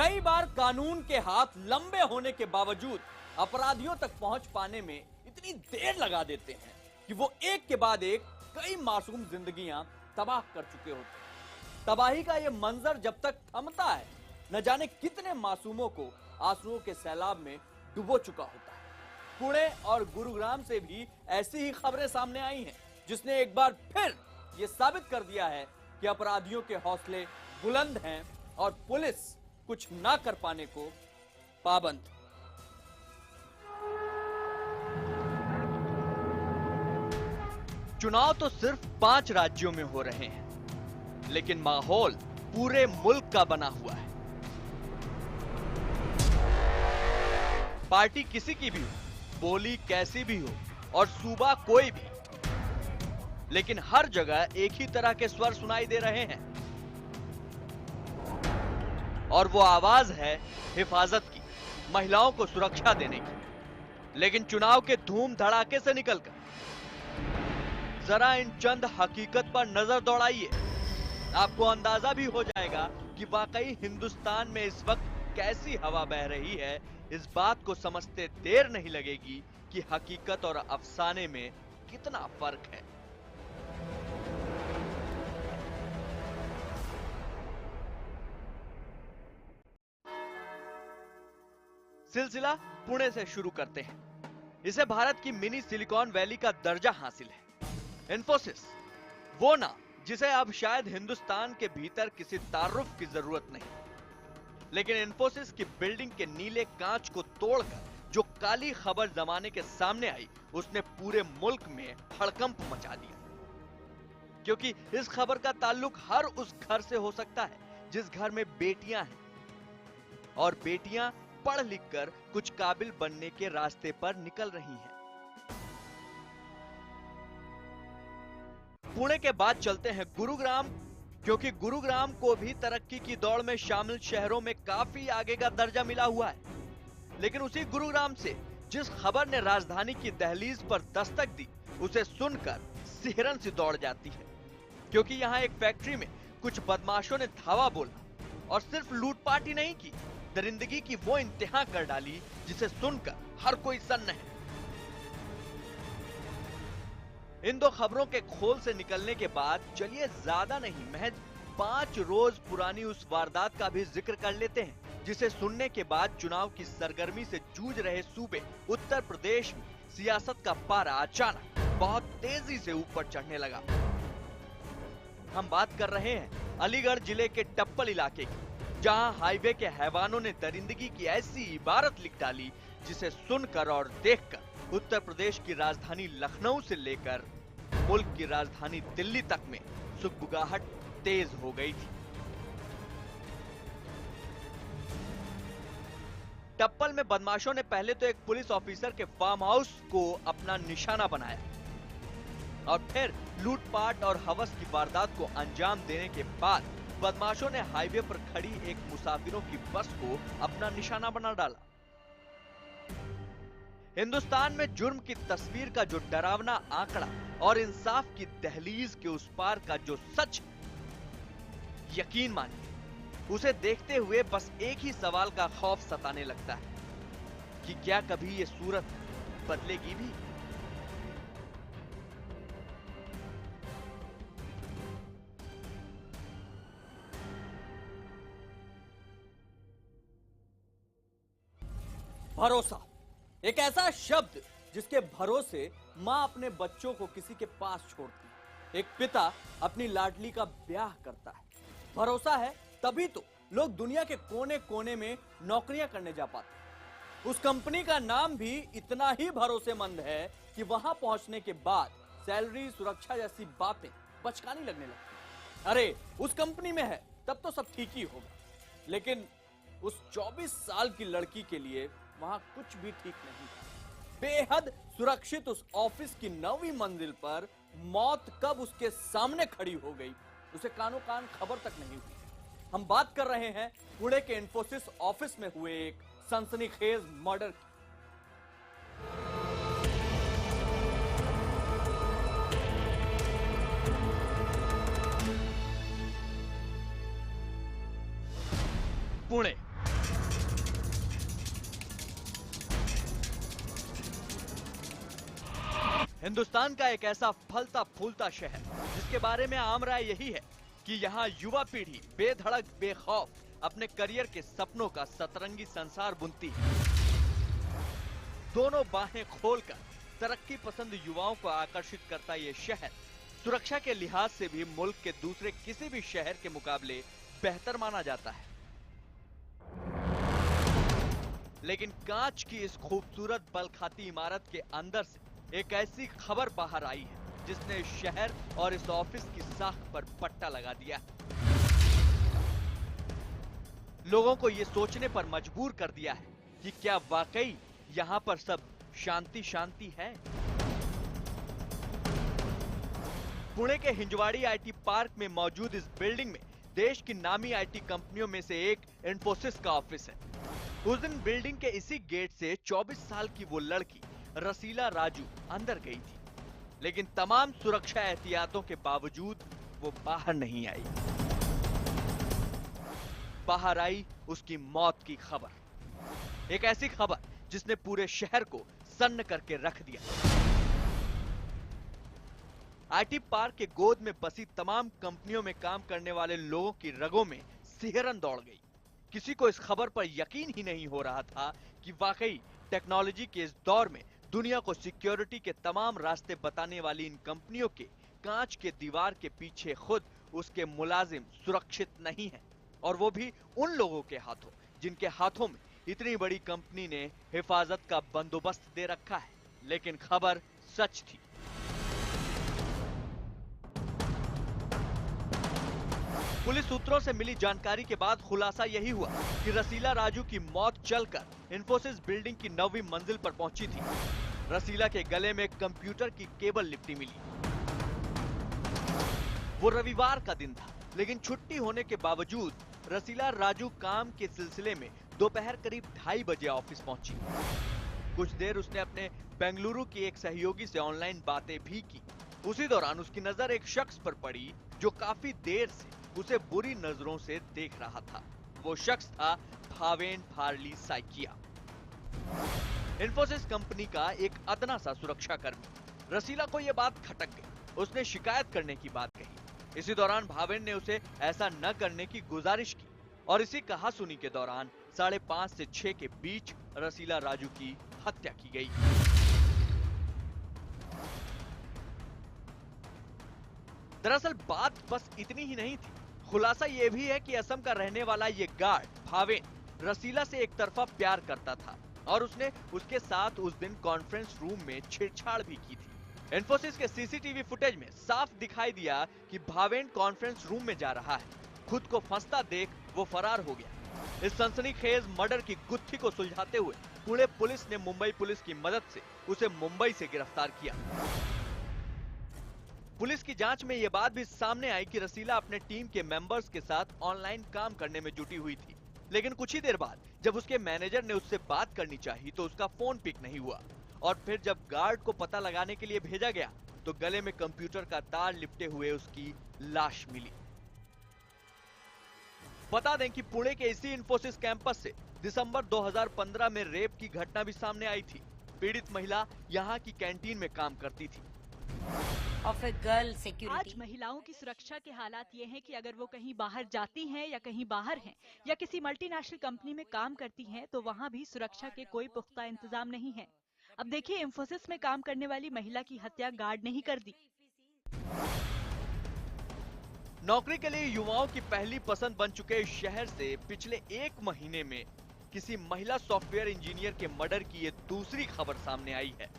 कई बार कानून के हाथ लंबे होने के बावजूद अपराधियों तक पहुंच पाने में इतनी देर लगा देते हैं कि वो एक के बाद एक कई मासूम जिंदगियां तबाह कर चुके होते हैं। तबाही का ये मंजर जब तक थमता है, न जाने कितने मासूमों को आंसुओं के सैलाब में डुबो चुका होता है। पुणे और गुरुग्राम से भी ऐसी ही खबरें सामने आई हैं, जिसने एक बार फिर ये साबित कर दिया है कि अपराधियों के हौसले बुलंद हैं और पुलिस कुछ ना कर पाने को पाबंद। चुनाव तो सिर्फ 5 राज्यों में हो रहे हैं, लेकिन माहौल पूरे मुल्क का बना हुआ है। पार्टी किसी की भी हो, बोली कैसी भी हो और सूबा कोई भी, लेकिन हर जगह एक ही तरह के स्वर सुनाई दे रहे हैं और वो आवाज है हिफाजत की, महिलाओं को सुरक्षा देने की। लेकिन चुनाव के धूम धड़ाके से निकलकर जरा इन चंद हकीकत पर नजर दौड़ाइए, आपको अंदाजा भी हो जाएगा कि वाकई हिंदुस्तान में इस वक्त कैसी हवा बह रही है। इस बात को समझते देर नहीं लगेगी कि हकीकत और अफसाने में कितना फर्क है। सिलसिला पुणे से शुरू करते हैं। इसे भारत की मिनी सिलिकॉन वैली का दर्जा हासिल है। इन्फोसिस, वो ना जिसे अब शायद हिंदुस्तान के भीतर किसी तारुफ की जरूरत नहीं, लेकिन इन्फोसिस की बिल्डिंग के नीले कांच को तोड़कर जो काली खबर जमाने के सामने आई, उसने पूरे मुल्क में हड़कंप मचा दिया। क्योंकि इस खबर का ताल्लुक हर उस घर से हो सकता है जिस घर में बेटियां हैं और बेटियां पढ़ लिख कर कुछ काबिल बनने के रास्ते पर निकल रही हैं। पुणे के बाद चलते हैं गुरुग्राम, क्योंकि गुरुग्राम को भी तरक्की की दौड़ में शामिल शहरों में काफी आगे का दर्जा मिला हुआ है। लेकिन उसी गुरुग्राम से जिस खबर ने राजधानी की दहलीज पर दस्तक दी, उसे सुनकर सिहरन सी दौड़ जाती है। क्योंकि यहाँ एक फैक्ट्री में कुछ बदमाशों ने धावा बोला और सिर्फ लूटपाट ही नहीं की, दरिंदगी की वो इंतहा कर डाली जिसे सुनकर हर कोई सन्न है। इन दो खबरों के खोल से निकलने के बाद चलिए ज्यादा नहीं, महज 5 रोज पुरानी उस वारदात का भी जिक्र कर लेते हैं, जिसे सुनने के बाद चुनाव की सरगर्मी से जूझ रहे सूबे उत्तर प्रदेश में सियासत का पारा अचानक बहुत तेजी से ऊपर चढ़ने लगा। हम बात कर रहे हैं अलीगढ़ जिले के टप्पल इलाके की, जहां हाईवे के हैवानों ने दरिंदगी की ऐसी इबारत लिख डाली जिसे सुनकर और देखकर उत्तर प्रदेश की राजधानी लखनऊ से लेकर मुल्क की राजधानी दिल्ली तक में सुगबुगाहट तेज हो गई थी। टप्पल में बदमाशों ने पहले तो एक पुलिस ऑफिसर के फार्म हाउस को अपना निशाना बनाया और फिर लूटपाट और हवस की वारदात को अंजाम देने के बाद बदमाशों ने हाईवे पर खड़ी एक मुसाफिरों की बस को अपना निशाना बना डाला। हिंदुस्तान में जुर्म की तस्वीर का जो डरावना आंकड़ा और इंसाफ की दहलीज के उस पार का जो सच, यकीन मानिए, उसे देखते हुए बस एक ही सवाल का खौफ सताने लगता है कि क्या कभी ये सूरत बदलेगी भी। भरोसा एक ऐसा शब्द जिसके भरोसे मां अपने बच्चों को किसी के पास छोड़ती है, एक पिता अपनी लाडली का ब्याह करता है। भरोसा है तभी तो लोग दुनिया के कोने कोने में नौकरियां करने जा पाते हैं। उस कंपनी का नाम भी इतना ही भरोसेमंद है कि वहां पहुंचने के बाद सैलरी, सुरक्षा जैसी बातें बचकानी लगने लगती हैं। अरे उस कंपनी में है तब तो सब ठीक ही होगा, लेकिन उस 24 साल की लड़की के लिए वहां कुछ भी ठीक नहीं था। बेहद सुरक्षित उस ऑफिस की 9वीं मंजिल पर मौत कब उसके सामने खड़ी हो गई, उसे कानो कान खबर तक नहीं हुई। हम बात कर रहे हैं पुणे के इन्फोसिस ऑफिस में हुए एक सनसनीखेज मर्डर की। पुणे हिंदुस्तान का एक ऐसा फलता फूलता शहर जिसके बारे में आम राय यही है कि यहाँ युवा पीढ़ी बेधड़क बेखौफ अपने करियर के सपनों का सतरंगी संसार बुनती है। दोनों बाहें खोलकर तरक्की पसंद युवाओं को आकर्षित करता ये शहर सुरक्षा के लिहाज से भी मुल्क के दूसरे किसी भी शहर के मुकाबले बेहतर माना जाता है। लेकिन कांच की इस खूबसूरत बलखाती इमारत के अंदर से एक ऐसी खबर बाहर आई है जिसने इस शहर और इस ऑफिस की साख पर पट्टा लगा दिया। लोगों को ये सोचने पर मजबूर कर दिया है कि क्या वाकई यहाँ पर सब शांति शांति है। पुणे के हिंजवाड़ी आईटी पार्क में मौजूद इस बिल्डिंग में देश की नामी आईटी कंपनियों में से एक इंफोसिस का ऑफिस है। उस दिन बिल्डिंग के इसी गेट से 24 साल की वो लड़की रसीला राजू अंदर गई थी, लेकिन तमाम सुरक्षा एहतियातों के बावजूद वो बाहर नहीं आई। बाहर आई उसकी मौत की खबर, एक ऐसी खबर जिसने पूरे शहर को सन्न करके रख दिया। आईटी पार्क के गोद में बसी तमाम कंपनियों में काम करने वाले लोगों की रगों में सिहरन दौड़ गई। किसी को इस खबर पर यकीन ही नहीं हो रहा था कि वाकई टेक्नोलॉजी के इस दौर में दुनिया को सिक्योरिटी के तमाम रास्ते बताने वाली इन कंपनियों के कांच के दीवार के पीछे खुद उसके मुलाजिम सुरक्षित नहीं है, और वो भी उन लोगों के हाथों जिनके हाथों में इतनी बड़ी कंपनी ने हिफाजत का बंदोबस्त दे रखा है। लेकिन खबर सच थी। पुलिस सूत्रों से मिली जानकारी के बाद खुलासा यही हुआ कि रसीला राजू की मौत चलकर इंफोसिस बिल्डिंग की 9वीं मंजिल पर पहुंची थी। रसीला के गले में कंप्यूटर की केबल लिपटी मिली। वो रविवार का दिन था, लेकिन छुट्टी होने के बावजूद रसीला राजू काम के सिलसिले में दोपहर करीब 2:30 बजे ऑफिस पहुंची। कुछ देर उसने अपने बेंगलुरु की एक सहयोगी से ऑनलाइन बातें भी की। उसी दौरान उसकी नजर एक शख्स पर पड़ी जो काफी देर से उसे बुरी नजरों से देख रहा था। वो शख्स था भावेन फार्ली साइकिया, इंफोसिस कंपनी का एक अदना सा सुरक्षा कर्मी। रसीला को यह बात खटक गई। उसने शिकायत करने की बात कही। इसी दौरान भावेन ने उसे ऐसा न करने की गुजारिश की और इसी कहासुनी के दौरान 5:30 से 6 के बीच रसीला राजू की हत्या की गई। दरअसल बात बस इतनी ही नहीं थी। खुलासा यह भी है कि असम का रहने वाला ये गार्ड भावेन रसीला से एक तरफा प्यार करता था और उसने उसके साथ उस दिन कॉन्फ्रेंस रूम में छेड़छाड़ भी की थी। इंफोसिस के सीसीटीवी फुटेज में साफ दिखाई दिया कि भावेन कॉन्फ्रेंस रूम में जा रहा है। खुद को फंसता देख वो फरार हो गया। इस सनसनीखेज मर्डर की गुत्थी को सुलझाते हुए पुणे पुलिस ने मुंबई पुलिस की मदद से उसे मुंबई से गिरफ्तार किया। पुलिस की जांच में यह बात भी सामने आई कि रसीला अपने टीम के मेंबर्स के साथ ऑनलाइन काम करने में जुटी हुई थी, लेकिन कुछ ही देर बाद जब उसके मैनेजर ने उससे बात करनी चाहिए तो उसका फोन पिक नहीं हुआ, और फिर जब गार्ड को पता लगाने के लिए भेजा गया तो गले में कंप्यूटर का तार लिपटे हुए उसकी लाश मिली। बता दें कि पुणे के इसी इंफोसिस कैंपस से दिसंबर 2015 में रेप की घटना भी सामने आई थी। पीड़ित महिला यहाँ की कैंटीन में काम करती थी। आज महिलाओं की सुरक्षा के हालात ये हैं कि अगर वो कहीं बाहर जाती हैं या कहीं बाहर हैं या किसी मल्टीनेशनल कंपनी में काम करती हैं तो वहाँ भी सुरक्षा के कोई पुख्ता इंतजाम नहीं है। अब देखिए, इंफोसिस में काम करने वाली महिला की हत्या गार्ड ने ही कर दी। नौकरी के लिए युवाओं की पहली पसंद बन चुके इस शहर से पिछले 1 महीने में किसी महिला सॉफ्टवेयर इंजीनियर के मर्डर की ये दूसरी खबर सामने आई है।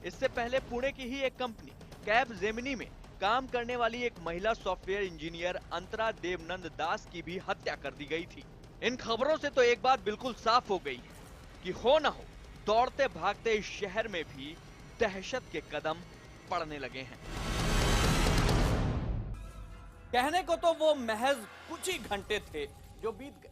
इससे पहले पुणे की ही एक कंपनी कैप जेमिनी में काम करने वाली एक महिला सॉफ्टवेयर इंजीनियर अंतरा देवनंद दास की भी हत्या कर दी गई थी। इन खबरों से तो एक बात बिल्कुल साफ हो गई है कि हो ना हो दौड़ते भागते इस शहर में भी दहशत के कदम पड़ने लगे हैं। कहने को तो वो महज कुछ ही घंटे थे जो बीत गए,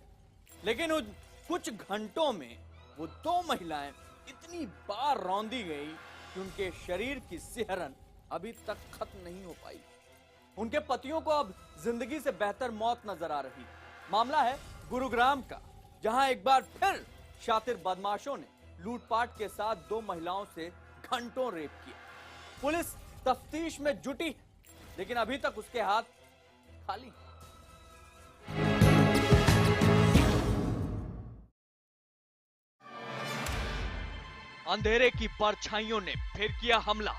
लेकिन उन कुछ घंटों में वो 2 महिलाएं इतनी बार रौंदी गई कि उनके शरीर की सिहरन अभी तक खत्म नहीं हो पाई। उनके पतियों को अब जिंदगी से बेहतर मौत नजर आ रही। मामला है गुरुग्राम का, जहां एक बार फिर शातिर बदमाशों ने लूटपाट के साथ 2 महिलाओं से घंटों रेप किया। पुलिस तफ्तीश में जुटी है, लेकिन अभी तक उसके हाथ खाली। अंधेरे की परछाइयों ने फिर किया हमला।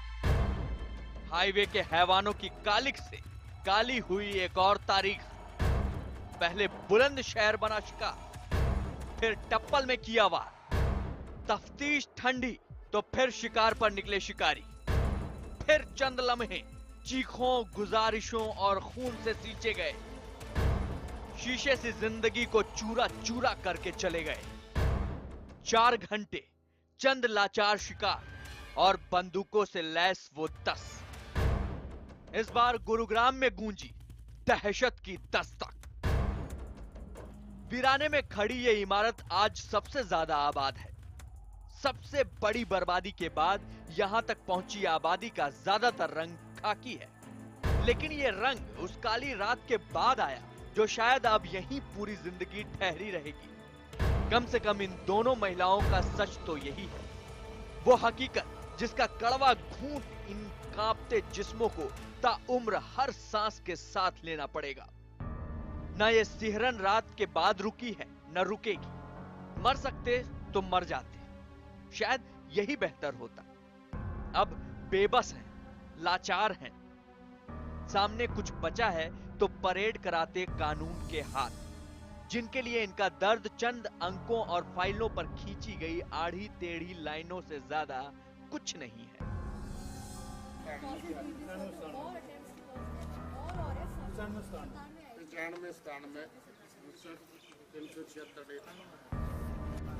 हाईवे के हैवानों की कालिक से काली हुई एक और तारीख। पहले बुलंदशहर बना शिकार, फिर टप्पल में किया वार। तफ्तीश ठंडी तो फिर शिकार पर निकले शिकारी। फिर चंद लम्हे चीखों, गुजारिशों और खून से सींचे गए। शीशे से जिंदगी को चूरा चूरा करके चले गए। 4 घंटे, चंद लाचार शिकार और बंदूकों से लैस वो 10। इस बार गुरुग्राम में गूंजी दहशत की दस्तक। वीराने में खड़ी ये इमारत आज सबसे ज्यादा आबाद है। सबसे बड़ी बर्बादी के बाद यहां तक पहुंची आबादी का ज्यादातर रंग खाकी है, लेकिन ये रंग उस काली रात के बाद आया जो शायद अब यहीं पूरी जिंदगी ठहरी रहेगी। कम से कम इन दोनों महिलाओं का सच तो यही है, वो हकीकत जिसका कड़वा घूंट इन कांपते जिस्मों को ताउम्र हर सांस के साथ लेना पड़ेगा। न ये सिहरन रात के बाद रुकी है, न रुकेगी। मर सकते तो मर जाते, शायद यही बेहतर होता। अब बेबस हैं, लाचार हैं। सामने कुछ बचा है तो परेड कराते कानून के हाथ, जिनके लिए इनका दर्द चंद अंकों और फाइलों पर खींची गई आड़ी टेढ़ी लाइनों से ज्यादा कुछ नहीं है।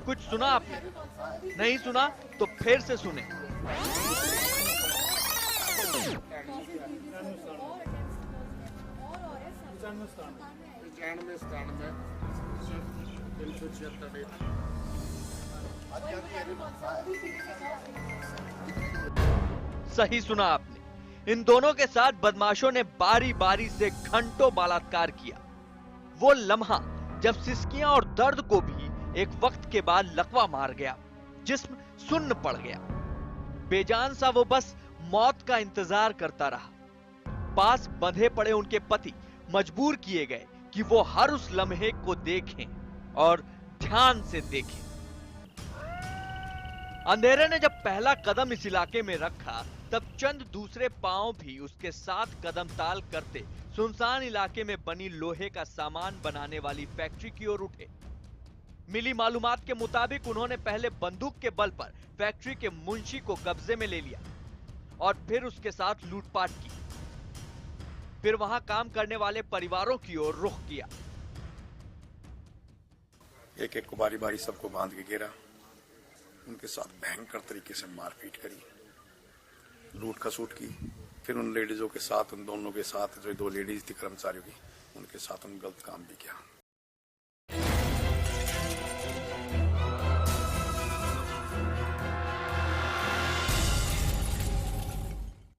कुछ सुना आपने? नहीं सुना तो फिर से सुने। सही सुना आपने, इन दोनों के साथ बदमाशों ने बारी बारी से घंटों बलात्कार किया। वो लम्हा जब सिसकियां और दर्द को भी एक वक्त के बाद लकवा मार गया, जिस्म सुन्न पड़ गया। बेजान सा वो बस मौत का इंतजार करता रहा। पास बंधे पड़े उनके पति मजबूर किए गए कि वो हर उस लम्हे को देखें और ध्यान से देखें। अंधेरे ने जब पहला कदम इस इलाके में रखा, तब चंद दूसरे पांव भी उसके साथ कदम ताल करते सुनसान इलाके में बनी लोहे का सामान बनाने वाली फैक्ट्री की ओर उठे। मिली मालूमात के मुताबिक उन्होंने पहले बंदूक के बल पर फैक्ट्री के मुंशी को कब्जे में ले लिया और फिर उसके साथ लूटपाट की। फिर वहां काम करने वाले परिवारों की ओर रुख किया। एक एक को बारी बारी सबको बांध के घेरा, उनके साथ भयंकर तरीके से मारपीट करी, लूट खसूट की। फिर उन लेडीजों के साथ, उन दोनों के साथ, जो 2 लेडीज थी कर्मचारियों की, उनके साथ उन गलत काम भी किया।